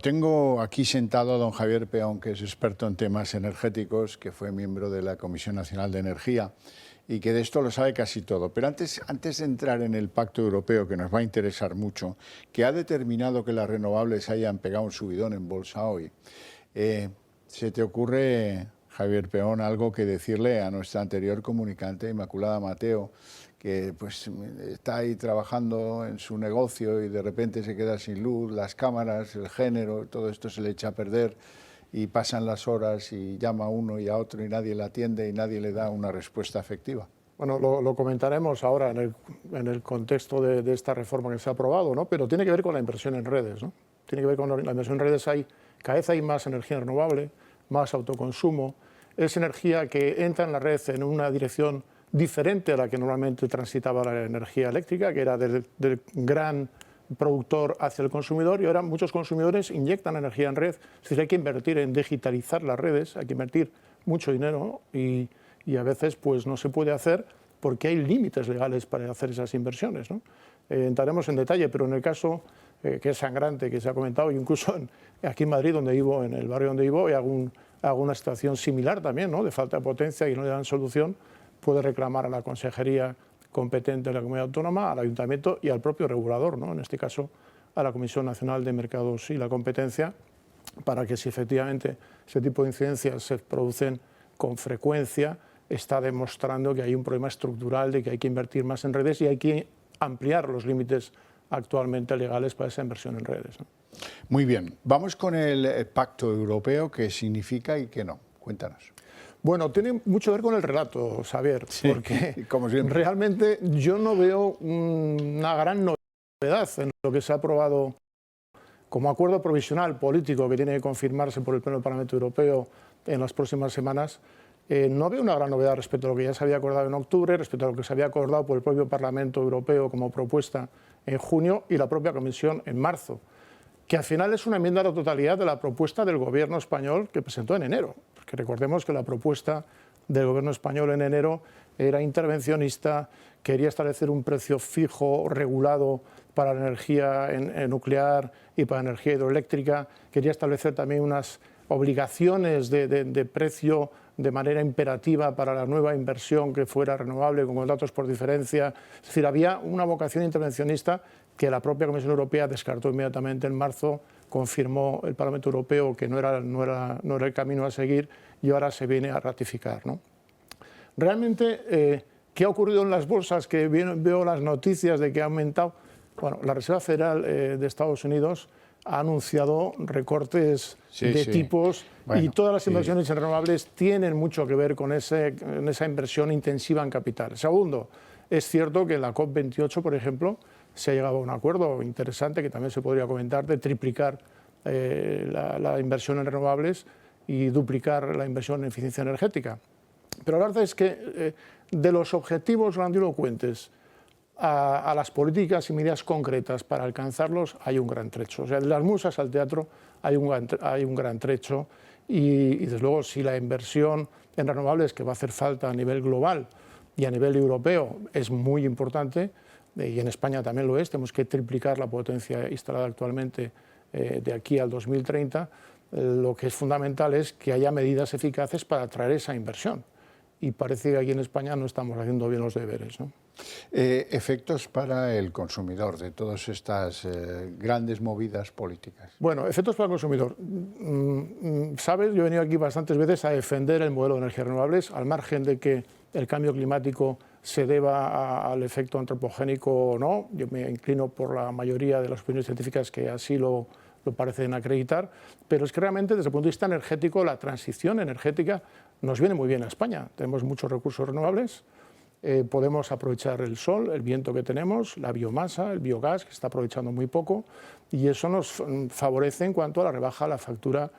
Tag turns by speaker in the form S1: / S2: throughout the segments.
S1: Tengo aquí sentado a don Javier Peón, que es experto en temas energéticos, que fue miembro de la Comisión Nacional de Energía y que de esto lo sabe casi todo. Pero antes de entrar en el Pacto Europeo, que nos va a interesar mucho, que ha determinado que las renovables hayan pegado un subidón en bolsa hoy, ¿se te ocurre, Javier Peón, algo que decirle a nuestra anterior comunicante, Inmaculada Mateo, que pues está ahí trabajando en su negocio y de repente se queda sin luz, las cámaras, el género, todo esto se le echa a perder y pasan las horas y llama a uno y a otro y nadie le atiende y nadie le da una respuesta efectiva?
S2: Bueno, lo comentaremos ahora en el contexto de esta reforma que se ha aprobado, ¿no? Pero tiene que ver con la inversión en redes, ¿no? Tiene que ver con la inversión en redes. Cada vez hay más energía renovable, más autoconsumo. Es energía que entra en la red en una dirección diferente a la que normalmente transitaba la energía eléctrica, que era del gran productor hacia el consumidor, y ahora muchos consumidores inyectan energía en red. Es decir, hay que invertir en digitalizar las redes, hay que invertir mucho dinero, ¿no? y a veces pues no se puede hacer porque hay límites legales para hacer esas inversiones, ¿no? Entraremos en detalle, pero en el caso que es sangrante, que se ha comentado, incluso aquí en Madrid, donde vivo, en el barrio donde vivo, hay alguna situación similar también, ¿no? De falta de potencia y no le dan solución, puede reclamar a la consejería competente de la comunidad autónoma, al ayuntamiento y al propio regulador, ¿no? En este caso a la Comisión Nacional de Mercados y la Competencia, para que si efectivamente ese tipo de incidencias se producen con frecuencia, está demostrando que hay un problema estructural de que hay que invertir más en redes y hay que ampliar los límites actualmente legales para esa inversión en redes, ¿no?
S1: Muy bien, vamos con el Pacto Europeo, qué significa y qué no. Cuéntanos.
S2: Bueno, tiene mucho que ver con el relato, Xavier,
S1: sí,
S2: porque
S1: como siempre,
S2: realmente yo no veo una gran novedad en lo que se ha aprobado como acuerdo provisional político que tiene que confirmarse por el Pleno del Parlamento Europeo en las próximas semanas. No veo una gran novedad respecto a lo que ya se había acordado en octubre, respecto a lo que se había acordado por el propio Parlamento Europeo como propuesta en junio y la propia Comisión en marzo, que al final es una enmienda a la totalidad de la propuesta del Gobierno español que presentó en enero. Porque recordemos que la propuesta del Gobierno español en enero era intervencionista, quería establecer un precio fijo, regulado para la energía nuclear y para la energía hidroeléctrica, quería establecer también unas obligaciones de precio de manera imperativa para la nueva inversión que fuera renovable con contratos por diferencia. Es decir, había una vocación intervencionista que la propia Comisión Europea descartó inmediatamente en marzo, confirmó el Parlamento Europeo que no era el camino a seguir y ahora se viene a ratificar, ¿no? Realmente, ¿qué ha ocurrido en las bolsas? Que veo las noticias de que ha aumentado. Bueno, la Reserva Federal de Estados Unidos ha anunciado recortes de tipos, bueno, y todas las inversiones en renovables tienen mucho que ver con esa inversión intensiva en capital. Segundo, es cierto que en la COP28, por ejemplo, se ha llegado a un acuerdo interesante que también se podría comentar de triplicar la inversión en renovables y duplicar la inversión en eficiencia energética. Pero la verdad es que de los objetivos grandilocuentes a las políticas y medidas concretas para alcanzarlos hay un gran trecho. O sea, de las musas al teatro hay un gran trecho y desde luego si la inversión en renovables que va a hacer falta a nivel global y a nivel europeo es muy importante, y en España también lo es, tenemos que triplicar la potencia instalada actualmente de aquí al 2030, lo que es fundamental es que haya medidas eficaces para atraer esa inversión. Y parece que aquí en España no estamos haciendo bien los deberes, ¿no?
S1: Efectos para el consumidor de todas estas grandes movidas políticas.
S2: Bueno, efectos para el consumidor. Sabes, yo he venido aquí bastantes veces a defender el modelo de energías renovables, al margen de que el cambio climático se deba al efecto antropogénico o no. Yo me inclino por la mayoría de las opiniones científicas que así lo parecen acreditar, pero es que realmente desde el punto de vista energético, la transición energética nos viene muy bien a España. Tenemos muchos recursos renovables, podemos aprovechar el sol, el viento que tenemos, la biomasa, el biogás, que se está aprovechando muy poco, y eso nos favorece en cuanto a la rebaja de la factura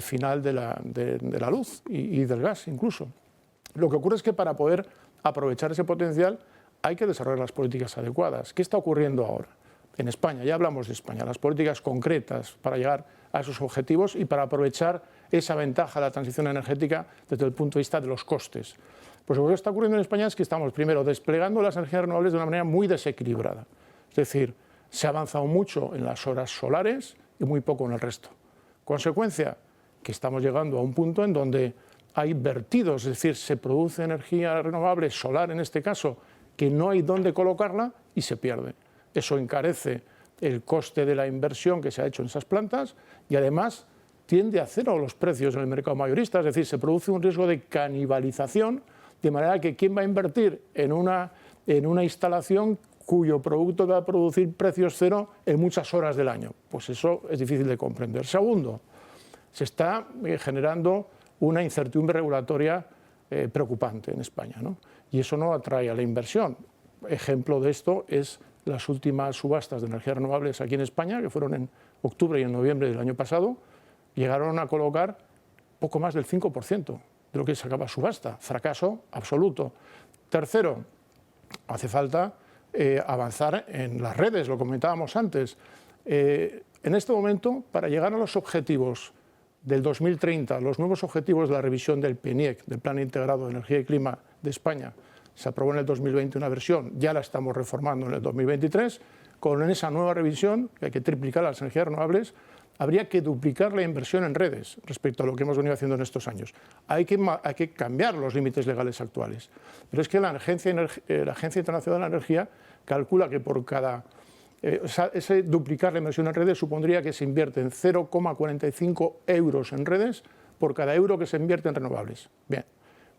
S2: final de la luz y del gas incluso. Lo que ocurre es que para poder aprovechar ese potencial hay que desarrollar las políticas adecuadas. ¿Qué está ocurriendo ahora? En España, ya hablamos de España, las políticas concretas para llegar a esos objetivos y para aprovechar esa ventaja de la transición energética desde el punto de vista de los costes. Pues lo que está ocurriendo en España es que estamos primero desplegando las energías renovables de una manera muy desequilibrada. Es decir, se ha avanzado mucho en las horas solares y muy poco en el resto. Consecuencia, que estamos llegando a un punto en donde hay vertidos, es decir, se produce energía renovable, solar en este caso, que no hay dónde colocarla y se pierde. Eso encarece el coste de la inversión que se ha hecho en esas plantas y además tiende a cero los precios en el mercado mayorista, es decir, se produce un riesgo de canibalización, de manera que ¿quién va a invertir en una instalación cuyo producto va a producir precios cero en muchas horas del año? Pues eso es difícil de comprender. Segundo, se está generando una incertidumbre regulatoria preocupante en España, ¿no? Y eso no atrae a la inversión. Ejemplo de esto es las últimas subastas de energías renovables aquí en España, que fueron en octubre y en noviembre del año pasado, llegaron a colocar poco más del 5% de lo que sacaba subasta. Fracaso absoluto. Tercero, hace falta avanzar en las redes, lo comentábamos antes. En este momento, para llegar a los objetivos del 2030, los nuevos objetivos de la revisión del PNIEC, del Plan Integrado de Energía y Clima de España, se aprobó en el 2020 una versión, ya la estamos reformando en el 2023, con esa nueva revisión, que hay que triplicar las energías renovables, habría que duplicar la inversión en redes respecto a lo que hemos venido haciendo en estos años. Hay que cambiar los límites legales actuales. Pero es que la Agencia Internacional de la Energía calcula que por cada... ese duplicar la inversión en redes supondría que se invierten 0,45 euros en redes por cada euro que se invierte en renovables. Bien,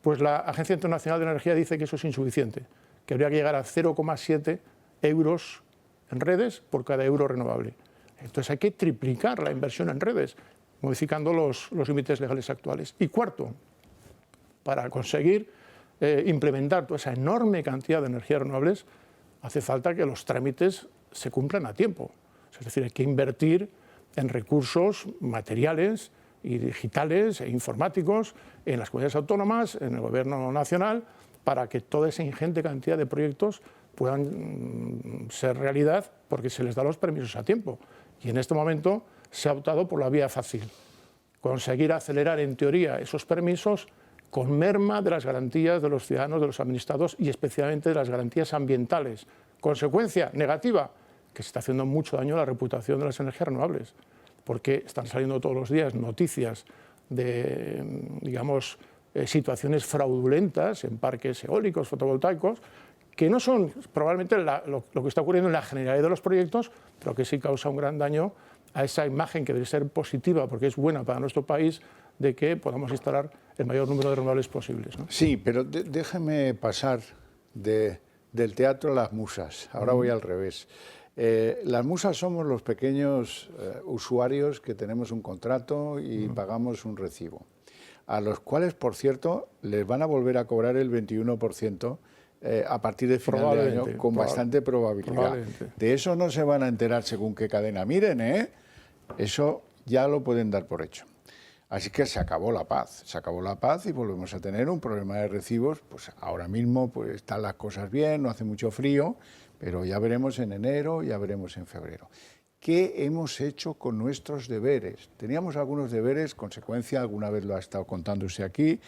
S2: pues la Agencia Internacional de la Energía dice que eso es insuficiente, que habría que llegar a 0,7 euros en redes por cada euro renovable. Entonces hay que triplicar la inversión en redes, modificando los límites legales actuales. Y cuarto, para conseguir implementar toda esa enorme cantidad de energías renovables, hace falta que los trámites se cumplan a tiempo. Es decir, hay que invertir en recursos materiales y digitales e informáticos en las comunidades autónomas, en el Gobierno nacional, para que toda esa ingente cantidad de proyectos puedan ser realidad porque se les da los permisos a tiempo. Y en este momento se ha optado por la vía fácil, conseguir acelerar en teoría esos permisos con merma de las garantías de los ciudadanos, de los administrados y especialmente de las garantías ambientales. Consecuencia negativa, que se está haciendo mucho daño a la reputación de las energías renovables, porque están saliendo todos los días noticias de, digamos, situaciones fraudulentas en parques eólicos, fotovoltaicos, que no son probablemente lo que está ocurriendo en la generalidad de los proyectos, pero que sí causa un gran daño a esa imagen que debe ser positiva, porque es buena para nuestro país, de que podamos instalar el mayor número de renovables posibles, ¿no?
S1: Sí, pero déjeme pasar del teatro a las musas. Ahora voy al revés. Las musas somos los pequeños usuarios que tenemos un contrato y pagamos un recibo, a los cuales, por cierto, les van a volver a cobrar el 21%, a partir de final de año, con bastante probabilidad. De eso no se van a enterar según qué cadena miren, eso ya lo pueden dar por hecho. Así que se acabó la paz y volvemos a tener un problema de recibos. Pues ahora mismo pues están las cosas bien, no hace mucho frío, pero ya veremos en enero, ya veremos en febrero. ¿Qué hemos hecho con nuestros deberes? Teníamos algunos deberes, consecuencia, alguna vez lo ha estado contándose aquí,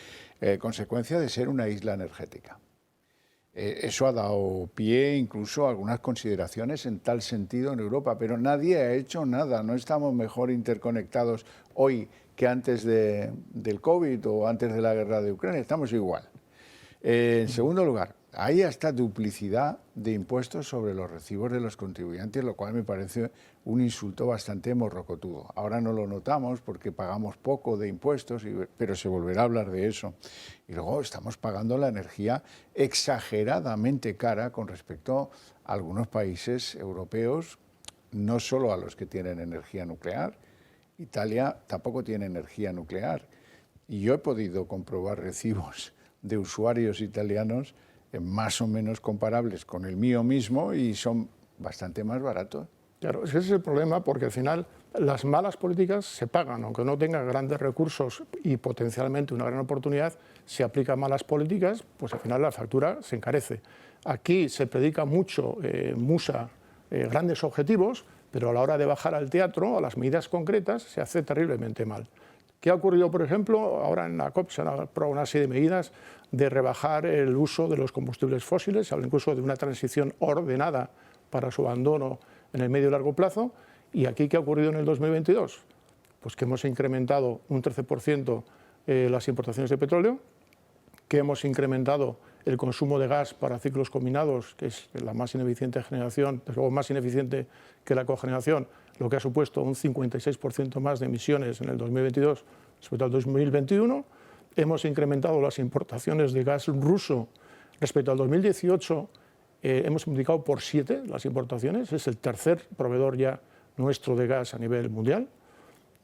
S1: consecuencia de ser una isla energética. Eso ha dado pie incluso a algunas consideraciones en tal sentido en Europa, pero nadie ha hecho nada. No estamos mejor interconectados hoy que antes del COVID o antes de la guerra de Ucrania. Estamos igual. En segundo lugar, hay hasta duplicidad de impuestos sobre los recibos de los contribuyentes, lo cual me parece un insulto bastante morrocotudo. Ahora no lo notamos porque pagamos poco de impuestos, pero se volverá a hablar de eso. Y luego estamos pagando la energía exageradamente cara con respecto a algunos países europeos, no solo a los que tienen energía nuclear. Italia tampoco tiene energía nuclear. Y yo he podido comprobar recibos de usuarios italianos más o menos comparables con el mío mismo y son bastante más baratos.
S2: Claro, ese es el problema, porque al final las malas políticas se pagan, aunque no tengan grandes recursos y potencialmente una gran oportunidad, si aplican malas políticas, pues al final la factura se encarece. Aquí se predica mucho, musa, grandes objetivos, pero a la hora de bajar al teatro, a las medidas concretas, se hace terriblemente mal. ¿Qué ha ocurrido, por ejemplo? Ahora en la COP se han aprobado una serie de medidas de rebajar el uso de los combustibles fósiles, se habla incluso de una transición ordenada para su abandono en el medio y largo plazo. ¿Y aquí qué ha ocurrido en el 2022? Pues que hemos incrementado un 13% las importaciones de petróleo, que hemos incrementado el consumo de gas para ciclos combinados, que es la más ineficiente generación, pero luego más ineficiente que la cogeneración, lo que ha supuesto un 56% más de emisiones en el 2022 respecto al 2021. Hemos incrementado las importaciones de gas ruso respecto al 2018, hemos multiplicado por 7 las importaciones, es el tercer proveedor ya nuestro de gas a nivel mundial,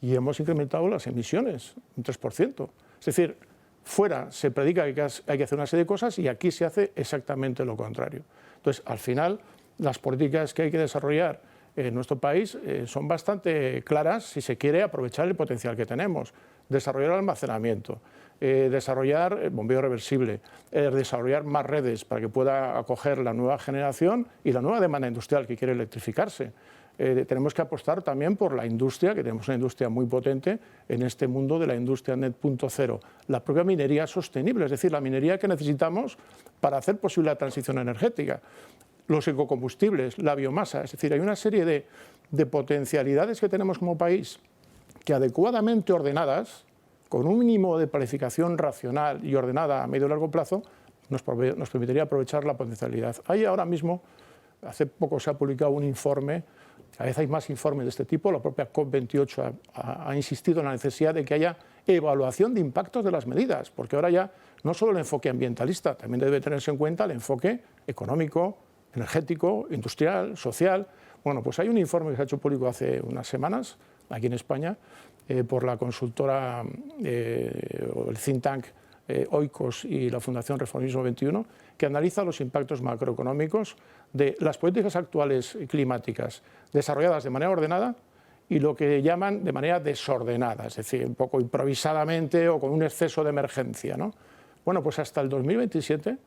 S2: y hemos incrementado las emisiones un 3%. Es decir, fuera se predica que hay que hacer una serie de cosas y aquí se hace exactamente lo contrario. Entonces, al final, las políticas que hay que desarrollar en nuestro país son bastante claras si se quiere aprovechar el potencial que tenemos. Desarrollar el almacenamiento, desarrollar el bombeo reversible, desarrollar más redes para que pueda acoger la nueva generación y la nueva demanda industrial que quiere electrificarse. Tenemos que apostar también por la industria, que tenemos una industria muy potente en este mundo de la industria Net 0.0. La propia minería sostenible, es decir, la minería que necesitamos para hacer posible la transición energética. Los ecocombustibles, la biomasa, es decir, hay una serie de potencialidades que tenemos como país que adecuadamente ordenadas, con un mínimo de planificación racional y ordenada a medio y largo plazo, nos permitiría aprovechar la potencialidad. Hay ahora mismo, hace poco se ha publicado un informe, cada vez hay más informes de este tipo, la propia COP28 ha insistido en la necesidad de que haya evaluación de impactos de las medidas, porque ahora ya no solo el enfoque ambientalista, también debe tenerse en cuenta el enfoque económico, energético, industrial, social. Bueno, pues hay un informe que se ha hecho público hace unas semanas, aquí en España, por la consultora, o el think tank Oikos y la Fundación Reformismo 21, que analiza los impactos macroeconómicos de las políticas actuales climáticas desarrolladas de manera ordenada y lo que llaman de manera desordenada, es decir, un poco improvisadamente o con un exceso de emergencia, ¿no? Bueno, pues hasta el 2027,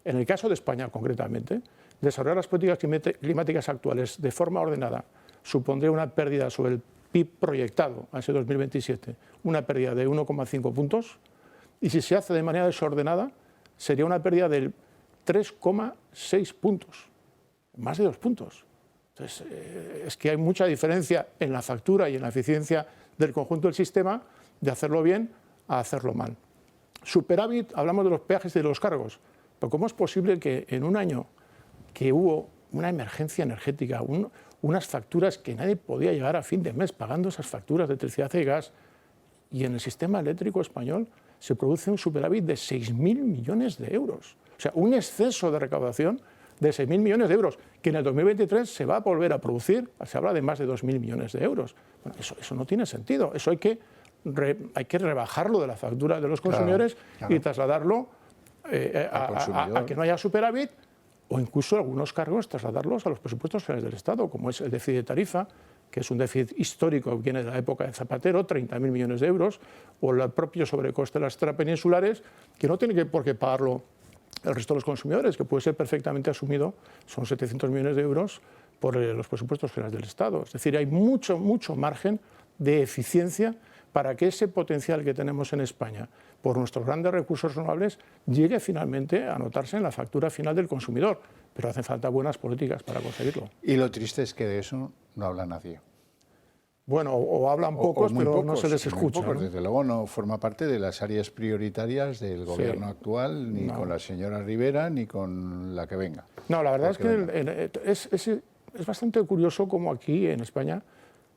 S2: en el caso de España concretamente, desarrollar las políticas climáticas actuales de forma ordenada supondría una pérdida sobre el PIB proyectado a ese 2027, una pérdida de 1,5 puntos, y si se hace de manera desordenada sería una pérdida del 3,6 puntos, más de 2 puntos. Entonces, es que hay mucha diferencia en la factura y en la eficiencia del conjunto del sistema de hacerlo bien a hacerlo mal. Superávit, hablamos de los peajes y de los cargos, pero ¿cómo es posible que en un año que hubo una emergencia energética, unas facturas que nadie podía llegar a fin de mes pagando esas facturas de electricidad y gas, y en el sistema eléctrico español se produce un superávit de 6.000 millones de euros? O sea, un exceso de recaudación de 6.000 millones de euros, que en el 2023 se va a volver a producir, se habla de más de 2.000 millones de euros. Bueno, eso no tiene sentido, eso hay que rebajarlo de la factura de los consumidores, claro. Y trasladarlo a que no haya superávit, o incluso algunos cargos trasladarlos a los presupuestos generales del Estado, como es el déficit de tarifa, que es un déficit histórico que viene de la época de Zapatero, 30.000 millones de euros, o el propio sobrecoste de las extrapeninsulares, que no tiene por qué pagarlo el resto de los consumidores, que puede ser perfectamente asumido, son 700 millones de euros por los presupuestos generales del Estado. Es decir, hay mucho margen de eficiencia para que ese potencial que tenemos en España por nuestros grandes recursos renovables llegue finalmente a notarse en la factura final del consumidor. Pero hacen falta buenas políticas para conseguirlo.
S1: Y lo triste es que de eso no habla nadie.
S2: Bueno, o hablan pocos, pero pocos, no se les escucha.
S1: Pocos, ¿no? Desde luego no forma parte de las áreas prioritarias del gobierno actual, ni con la señora Rivera, ni con la que venga.
S2: No, la verdad es que es bastante curioso cómo aquí en España,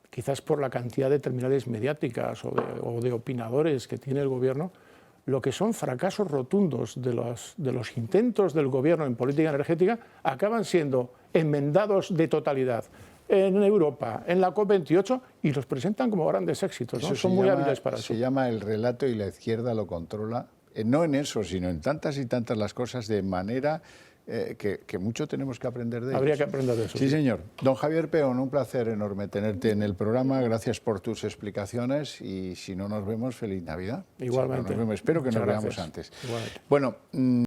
S2: quizás por la cantidad de terminales mediáticas o de opinadores que tiene el gobierno, lo que son fracasos rotundos de los intentos del gobierno en política energética acaban siendo enmendados de totalidad en Europa, en la COP28, y los presentan como grandes éxitos, ¿no? Son muy hábiles para eso.
S1: Se llama el relato y la izquierda lo controla, no en eso, sino en tantas y tantas las cosas de manera que mucho tenemos que aprender de ellos.
S2: Habría que aprender de eso.
S1: Sí, señor. Don Javier Peón, un placer enorme tenerte en el programa. Gracias por tus explicaciones y si no nos vemos, feliz Navidad.
S2: Igualmente.
S1: Si no nos vemos, espero que nos veamos antes.
S2: Igualmente.
S1: Bueno.